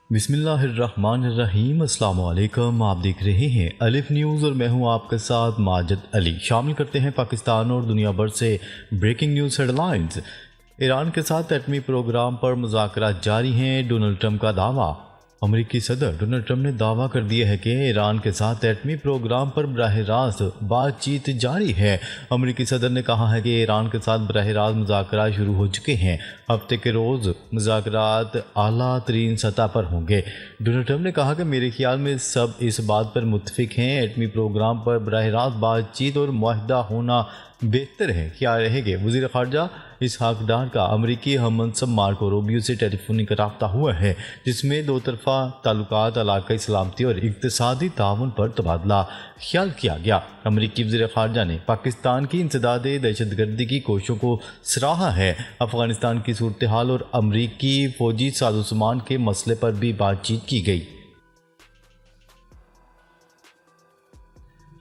بسم اللہ الرحمن الرحیم۔ السلام علیکم، آپ دیکھ رہے ہیں الف نیوز اور میں ہوں آپ کے ساتھ ماجد علی۔ شامل کرتے ہیں پاکستان اور دنیا بھر سے breaking news headlines. Iran کے ساتھ ایٹمی پروگرام پر مذاکرات جاری ہیں، ڈونلڈ ٹرمپ کا دعویٰ۔ امریکی صدر ڈونلڈ ٹرمپ نے دعویٰ کر دیا ہے کہ ایران کے ساتھ ایٹمی پروگرام پر براہ راست بات چیت جاری ہے۔ امریکی صدر نے کہا ہے کہ ایران کے ساتھ براہ راست مذاکرات شروع ہو چکے ہیں، ہفتے کے روز مذاکرات اعلیٰ ترین سطح پر ہوں گے۔ ڈونلڈ ٹرمپ نے کہا کہ میرے خیال میں سب اس بات پر متفق ہیں، ایٹمی پروگرام پر براہ راست بات چیت اور معاہدہ ہونا بہتر ہے۔ کیا رہے گے؟ وزیر خارجہ اسحاق ڈار کا امریکی ہم منصب مارکو روبیو سے ٹیلی فونک رابطہ ہوا ہے، جس میں دو طرفہ تعلقات، علاقائی سلامتی اور اقتصادی تعاون پر تبادلہ خیال کیا گیا۔ امریکی وزیر خارجہ نے پاکستان کی انسداد دہشت گردی کی کوششوں کو سراہا ہے۔ افغانستان کی صورتحال اور امریکی فوجی سازوسامان کے مسئلے پر بھی بات چیت کی گئی۔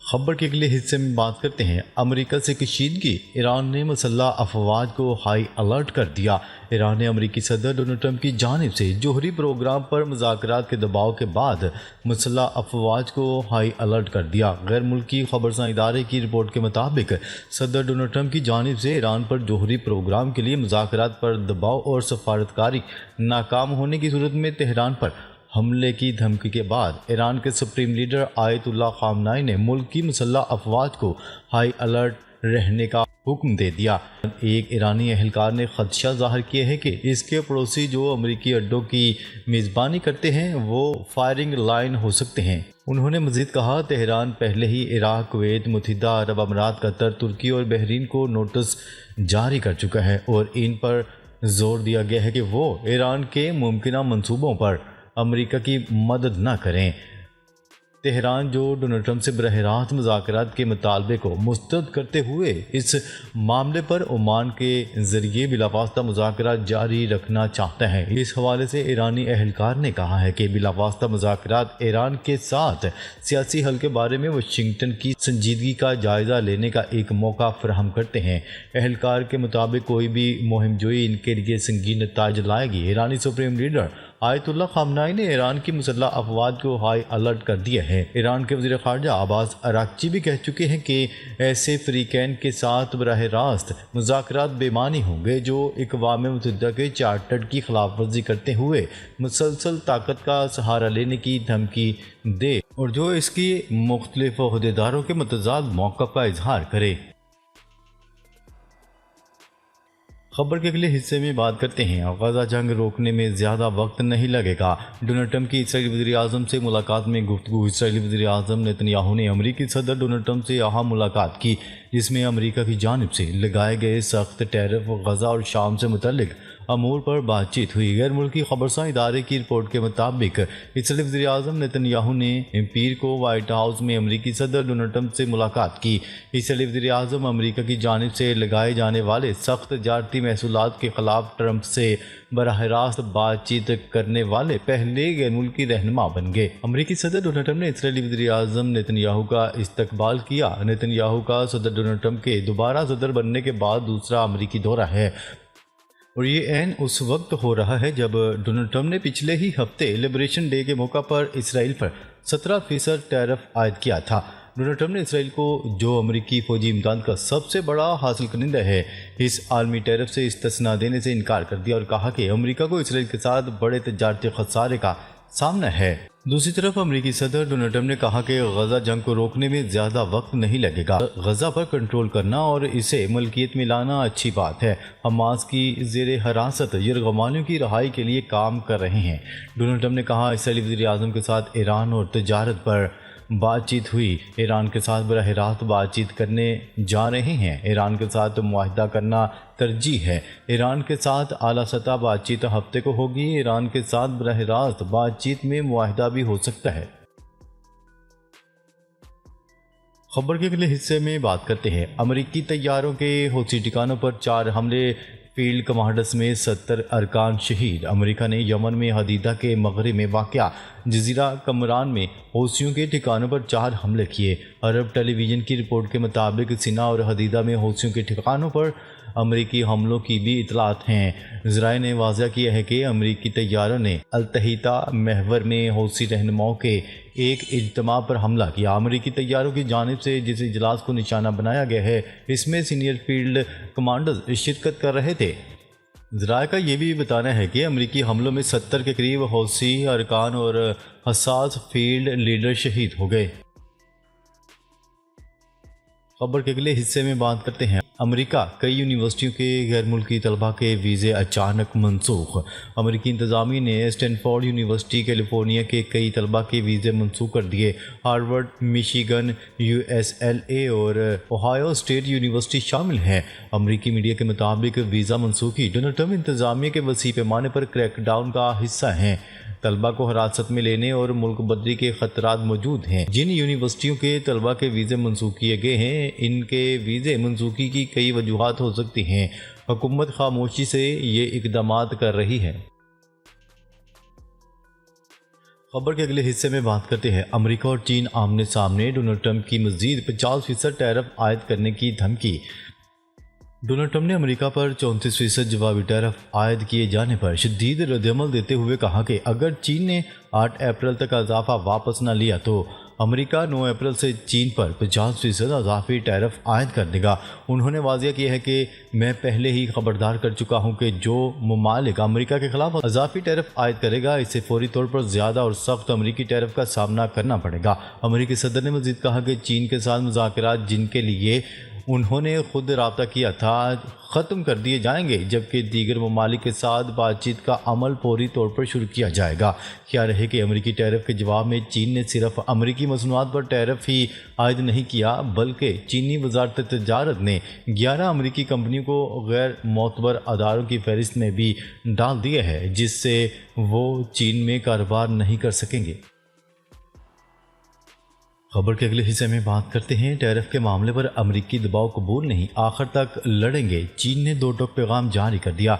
خبر کے اگلے حصے میں بات کرتے ہیں امریکہ سے کشیدگی، ایران نے مسلح افواج کو ہائی الرٹ کر دیا۔ ایران نے امریکی صدر ڈونلڈ ٹرمپ کی جانب سے جوہری پروگرام پر مذاکرات کے دباؤ کے بعد مسلح افواج کو ہائی الرٹ کر دیا۔ غیر ملکی خبرساں ادارے کی رپورٹ کے مطابق صدر ڈونلڈ ٹرمپ کی جانب سے ایران پر جوہری پروگرام کے لیے مذاکرات پر دباؤ اور سفارتکاری ناکام ہونے کی صورت میں تہران پر حملے کی دھمکی کے بعد ایران کے سپریم لیڈر آیت اللہ خامنائی نے ملک کی مسلح افواج کو ہائی الرٹ رہنے کا حکم دے دیا۔ ایک ایرانی اہلکار نے خدشہ ظاہر کیا ہے کہ اس کے پڑوسی جو امریکی اڈوں کی میزبانی کرتے ہیں وہ فائرنگ لائن ہو سکتے ہیں۔ انہوں نے مزید کہا، تہران پہلے ہی عراق، کویت، متحدہ عرب امارات، قطر، ترکی اور بحرین کو نوٹس جاری کر چکا ہے اور ان پر زور دیا گیا ہے کہ وہ ایران کے ممکنہ منصوبوں پر امریکہ کی مدد نہ کریں۔ تہران جو ڈونلڈ ٹرمپ سے براہ راست مذاکرات کے مطالبے کو مسترد کرتے ہوئے اس معاملے پر عمان کے ذریعے بلاواسطہ مذاکرات جاری رکھنا چاہتا ہے۔ اس حوالے سے ایرانی اہلکار نے کہا ہے کہ بلاواسطہ مذاکرات ایران کے ساتھ سیاسی حل کے بارے میں واشنگٹن کی سنجیدگی کا جائزہ لینے کا ایک موقع فراہم کرتے ہیں۔ اہلکار کے مطابق کوئی بھی مہم جوئی ان کے لیے سنگین نتائج لائے گی۔ ایرانی سپریم لیڈر آیت اللہ خامنائی نے ایران کی مسلح افواج کو ہائی الرٹ کر دیا ہے۔ ایران کے وزیر خارجہ عباس اراغچی بھی کہہ چکے ہیں کہ ایسے فریقین کے ساتھ براہ راست مذاکرات بے معنی ہوں گے جو اقوام متحدہ کے چارٹر کی خلاف ورزی کرتے ہوئے مسلسل طاقت کا سہارا لینے کی دھمکی دے اور جو اس کی مختلف عہدیداروں کے متضاد موقف کا اظہار کرے۔ خبر کے اگلے حصے میں بات کرتے ہیں غزہ جنگ روکنے میں زیادہ وقت نہیں لگے گا۔ ڈونلڈ ٹرمپ کی اسرائیلی وزیر اعظم سے ملاقات میں گفتگو۔ اسرائیلی وزیر اعظم نیتن یاہو نے امریکی صدر ڈونلڈ ٹرمپ سے اہم ملاقات کی، جس میں امریکہ کی جانب سے لگائے گئے سخت ٹیرف، غزہ اور شام سے متعلق امور پر بات چیت ہوئی۔ غیر ملکی خبرساں ادارے کی رپورٹ کے مطابق اسرائیلی وزیر اعظم نیتن یاہو نے پیر کو وائٹ ہاؤس میں امریکی صدر ڈونلڈ ٹرمپ سے ملاقات کی۔ اسرائیلی وزیر اعظم امریکہ کی جانب سے لگائے جانے والے سخت تجارتی محصولات کے خلاف ٹرمپ سے براہ راست بات چیت کرنے والے پہلے غیر ملکی رہنما بن گئے۔ امریکی صدر ڈونلڈ ٹرمپ نے اسرائیلی وزیر اعظم نیتن یاہو کا استقبال کیا۔ نیتن یاہو کا صدر ڈونلڈ ٹرمپ کے دوبارہ صدر بننے کے بعد دوسرا امریکی دورہ ہے اور یہ عین اس وقت ہو رہا ہے جب ڈونلڈ ٹرمپ نے پچھلے ہی ہفتے لبریشن ڈے کے موقع پر اسرائیل پر 17% ٹیرف عائد کیا تھا۔ ڈونلڈ ٹرمپ نے اسرائیل کو، جو امریکی فوجی امداد کا سب سے بڑا حاصل کنندہ ہے، اس عالمی ٹیرف سے استثناء دینے سے انکار کر دیا اور کہا کہ امریکہ کو اسرائیل کے ساتھ بڑے تجارتی خسارے کا سامنا ہے۔ دوسری طرف امریکی صدر ڈونلڈ ٹرمپ نے کہا کہ غزہ جنگ کو روکنے میں زیادہ وقت نہیں لگے گا۔ غزہ پر کنٹرول کرنا اور اسے ملکیت میں لانا اچھی بات ہے۔ حماس کی زیر حراست یرغمالیوں کی رہائی کے لیے کام کر رہے ہیں۔ ڈونلڈ ٹرمپ نے کہا، اسرائیلی وزیر اعظم کے ساتھ ایران اور تجارت پر بات چیت ہوئی۔ ایران کے ساتھ براہ راست بات چیت کرنے جا رہے ہیں۔ ایران کے ساتھ معاہدہ کرنا ترجیح ہے۔ ایران کے ساتھ اعلیٰ سطح بات چیت ہفتے کو ہوگی۔ ایران کے ساتھ براہ راست بات چیت میں معاہدہ بھی ہو سکتا ہے۔ خبر کے اگلے حصے میں بات کرتے ہیں امریکی طیاروں کے حوثی ٹھکانوں پر 4 حملے، فیلڈ کمانڈرز میں 70 ارکان شہید۔ امریکہ نے یمن میں حدیدہ کے مغرب میں واقع جزیرہ کمران میں حوثیوں کے ٹھکانوں پر 4 حملے کیے۔ عرب ٹیلی ویژن کی رپورٹ کے مطابق سنا اور حدیدہ میں حوثیوں کے ٹھکانوں پر امریکی حملوں کی بھی اطلاعات ہیں۔ ذرائع نے واضح کیا ہے کہ امریکی طیاروں نے التحیطہ محور میں حوثی رہنماؤں کے ایک اجتماع پر حملہ کیا۔ امریکی طیاروں کی جانب سے جس اجلاس کو نشانہ بنایا گیا ہے اس میں سینئر فیلڈ کمانڈرز شرکت کر رہے تھے۔ ذرائع کا یہ بھی بتانا ہے کہ امریکی حملوں میں 70 کے قریب حوثی ارکان اور حساس فیلڈ لیڈر شہید ہو گئے۔ خبر کے اگلے حصے میں بات کرتے ہیں امریکہ کئی یونیورسٹیوں کے غیر ملکی طلباء کے ویزے اچانک منسوخ۔ امریکی انتظامیہ نے اسٹینفورڈ یونیورسٹی کیلیفورنیا کے کئی طلباء کے ویزے منسوخ کر دیے۔ ہارورڈ، میشیگن، UCLA اور اوہایو اسٹیٹ یونیورسٹی شامل ہیں۔ امریکی میڈیا کے مطابق ویزا منسوخی ڈونلڈ ٹرمپ انتظامیہ کے وسیع پیمانے پر کریک ڈاؤن کا حصہ ہیں۔ طلباء کو حراست میں لینے اور ملک بدری کے خطرات موجود ہیں۔ جن یونیورسٹیوں کے طلباء کے ویزے منسوخ کیے گئے ہیں ان کے ویزے منسوخی کی کئی وجوہات ہو سکتی ہیں۔ حکومت خاموشی سے یہ اقدامات کر رہی ہے۔ خبر کے اگلے حصے میں بات کرتے ہیں امریکہ اور چین آمنے سامنے، ڈونلڈ ٹرمپ کی مزید 50% ٹیرف عائد کرنے کی دھمکی۔ ڈونلڈ ٹرمپ نے امریکہ پر 34% جوابی ٹیرف عائد کیے جانے پر شدید ردعمل دیتے ہوئے کہا کہ اگر چین نے 8 اپریل تک اضافہ واپس نہ لیا تو امریکہ 9 اپریل سے چین پر 50% اضافی ٹیرف عائد کر دے گا۔ انہوں نے واضح کیا ہے کہ میں پہلے ہی خبردار کر چکا ہوں کہ جو ممالک امریکہ کے خلاف اضافی ٹیرف عائد کرے گا اسے فوری طور پر زیادہ اور سخت امریکی ٹیرف کا سامنا کرنا پڑے گا۔ امریکی صدر نے مزید کہا کہ چین کے ساتھ مذاکرات جن کے لیے انہوں نے خود رابطہ کیا تھا ختم کر دیے جائیں گے، جبکہ دیگر ممالک کے ساتھ بات چیت کا عمل فوری طور پر شروع کیا جائے گا۔ خیال ہے کہ امریکی ٹیرف کے جواب میں چین نے صرف امریکی مصنوعات پر ٹیرف ہی عائد نہیں کیا بلکہ چینی وزارت تجارت نے 11 امریکی کمپنیوں کو غیر معتبر اداروں کی فہرست میں بھی ڈال دیا ہے جس سے وہ چین میں کاروبار نہیں کر سکیں گے۔ خبر کے اگلے حصے میں بات کرتے ہیں ٹیرف کے معاملے پر امریکی دباؤ قبول نہیں، آخر تک لڑیں گے، چین نے 2 ٹوک پیغام جاری کر دیا۔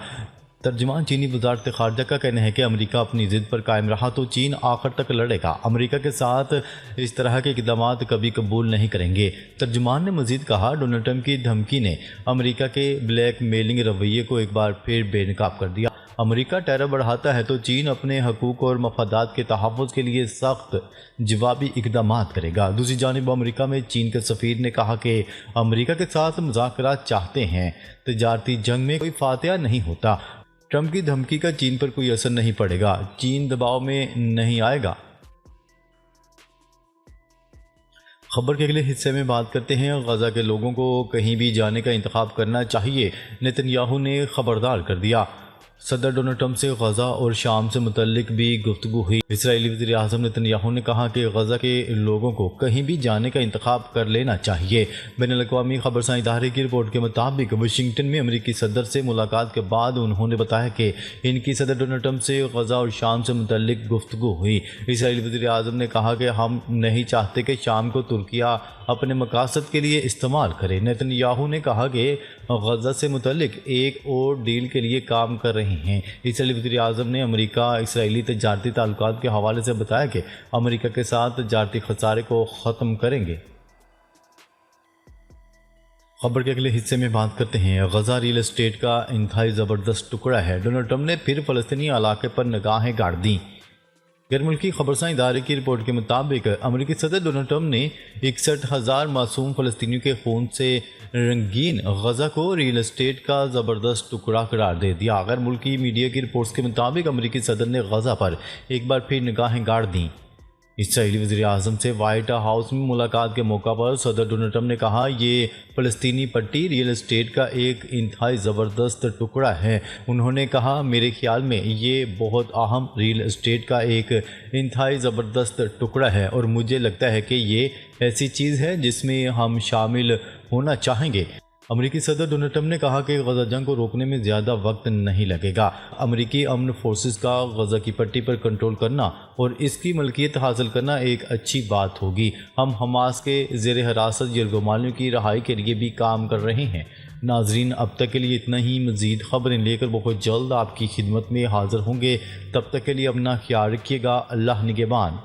ترجمان چینی وزارت خارجہ کا کہنا ہے کہ امریکہ اپنی ضد پر قائم رہا تو چین آخر تک لڑے گا، امریکہ کے ساتھ اس طرح کے اقدامات کبھی قبول نہیں کریں گے۔ ترجمان نے مزید کہا ڈونلڈ ٹرمپ کی دھمکی نے امریکہ کے بلیک میلنگ رویے کو ایک بار پھر بے نقاب کر دیا۔ امریکہ ٹیرف بڑھاتا ہے تو چین اپنے حقوق اور مفادات کے تحفظ کے لیے سخت جوابی اقدامات کرے گا۔ دوسری جانب امریکہ میں چین کے سفیر نے کہا کہ امریکہ کے ساتھ مذاکرات چاہتے ہیں، تجارتی جنگ میں کوئی فاتح نہیں ہوتا۔ ٹرمپ کی دھمکی کا چین پر کوئی اثر نہیں پڑے گا، چین دباؤ میں نہیں آئے گا۔ خبر کے اگلے حصے میں بات کرتے ہیں غزہ کے لوگوں کو کہیں بھی جانے کا انتخاب کرنا چاہیے، نیتن یاہو نے خبردار کر دیا۔ صدر ڈونلڈ ٹرمپ سے غزہ اور شام سے متعلق بھی گفتگو ہوئی۔ اسرائیلی وزیر اعظم نیتن یاہو نے کہا کہ غزہ کے لوگوں کو کہیں بھی جانے کا انتخاب کر لینا چاہیے۔ بین الاقوامی خبرساں ادارے کی رپورٹ کے مطابق واشنگٹن میں امریکی صدر سے ملاقات کے بعد انہوں نے بتایا کہ ان کی صدر ڈونلڈ ٹرمپ سے غزہ اور شام سے متعلق گفتگو ہوئی۔ اسرائیلی وزیر اعظم نے کہا کہ ہم نہیں چاہتے کہ شام کو ترکیہ اپنے مقاصد کے لیے استعمال کرے۔ نیتن یاہو نے کہا کہ غزہ سے متعلق ایک اور ڈیل کے لیے کام کر رہے ہیں۔ اسرائیلی وزیر اعظم نے امریکہ اسرائیلی تجارتی تعلقات کے حوالے سے بتایا کہ امریکہ کے ساتھ تجارتی خسارے کو ختم کریں گے۔ خبر کے اگلے حصے میں بات کرتے ہیں غزہ ریل اسٹیٹ کا انتہائی زبردست ٹکڑا ہے، ڈونلڈ ٹرمپ نے پھر فلسطینی علاقے پر نگاہیں گاڑ دیں۔ غیر ملکی خبرساں ادارے کی رپورٹ کے مطابق امریکی صدر ڈونلڈ ٹرمپ نے 61,000 معصوم فلسطینیوں کے خون سے رنگین غزہ کو ریل اسٹیٹ کا زبردست ٹکڑا قرار دے دیا۔ غیر ملکی میڈیا کی رپورٹس کے مطابق امریکی صدر نے غزہ پر ایک بار پھر نگاہیں گاڑ دیں۔ اسرائیلی وزیر اعظم سے وائٹ ہاؤس میں ملاقات کے موقع پر صدر ڈونلڈ ٹرمپ نے کہا یہ فلسطینی پٹی ریل اسٹیٹ کا ایک انتہائی زبردست ٹکڑا ہے۔ انہوں نے کہا میرے خیال میں یہ بہت اہم ریل اسٹیٹ کا ایک انتہائی زبردست ٹکڑا ہے اور مجھے لگتا ہے کہ یہ ایسی چیز ہے جس میں ہم شامل ہونا چاہیں گے۔ امریکی صدر ڈونلڈ ٹرمپ نے کہا کہ غزہ جنگ کو روکنے میں زیادہ وقت نہیں لگے گا۔ امریکی امن فورسز کا غزہ کی پٹی پر کنٹرول کرنا اور اس کی ملکیت حاصل کرنا ایک اچھی بات ہوگی۔ ہم حماس کے زیر حراست یرغمالیوں کی رہائی کے لیے بھی کام کر رہے ہیں۔ ناظرین اب تک کے لیے اتنا ہی، مزید خبریں لے کر بہت جلد آپ کی خدمت میں حاضر ہوں گے۔ تب تک کے لیے اپنا خیال رکھیے گا۔ اللہ نگہبان۔